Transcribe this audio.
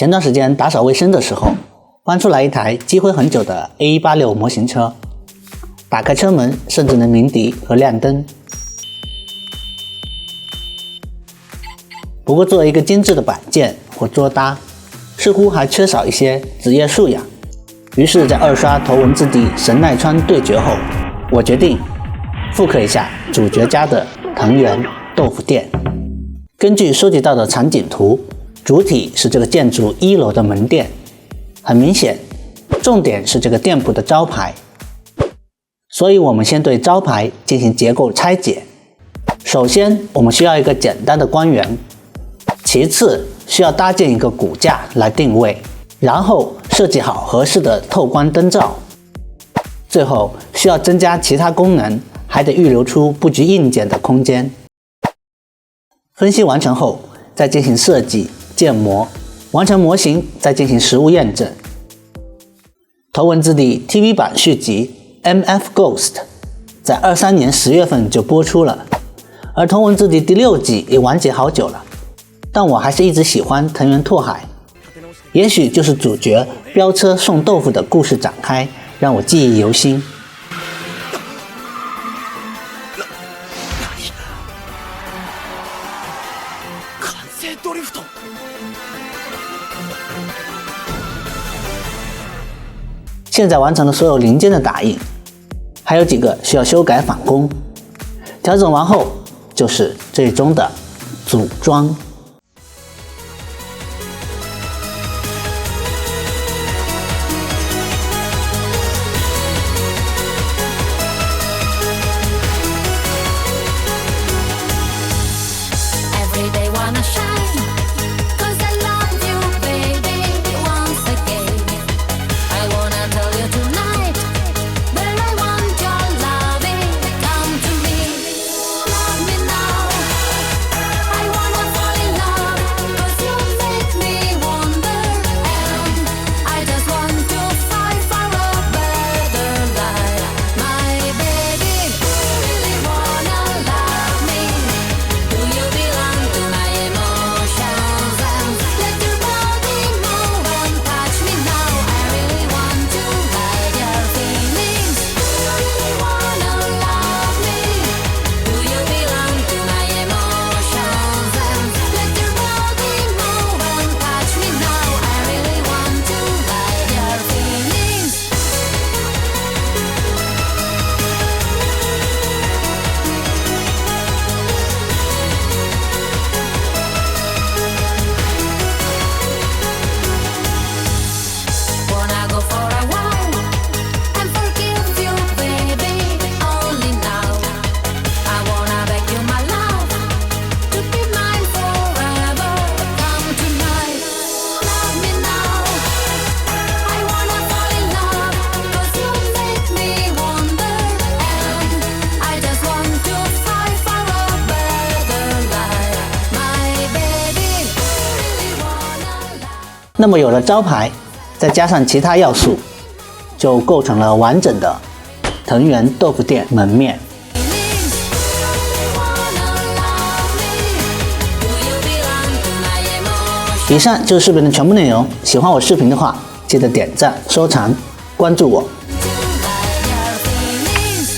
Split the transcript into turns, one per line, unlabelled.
前段时间打扫卫生的时候，翻出来一台积灰很久的 A186 模型车，打开车门甚至能鸣笛和亮灯。不过作为一个精致的板件或桌搭，似乎还缺少一些职业素养。于是在二刷头文字 D 神奈川对决后，我决定复刻一下主角家的藤原豆腐店。根据收集到的场景图，主体是这个建筑1楼的门店，很明显重点是这个店铺的招牌，所以我们先对招牌进行结构拆解。首先我们需要一个简单的光源，其次需要搭建一个骨架来定位，然后设计好合适的透光灯罩，最后需要增加其他功能，还得预留出布局硬件的空间。分析完成后，再进行设计建模，完成模型再进行实物验证。头文字 D TV 版续集 MF Ghost 在23年10月份就播出了，而头文字 D 第6季也完结好久了，但我还是一直喜欢藤原拓海，也许就是主角飙车送豆腐的故事展开让我记忆犹新。现在完成了所有零件的打印，还有几个需要修改返工，调整完后就是最终的组装。那么有了招牌，再加上其他要素，就构成了完整的藤原豆腐店门面。以上就是视频的全部内容，喜欢我视频的话，记得点赞、收藏、关注我。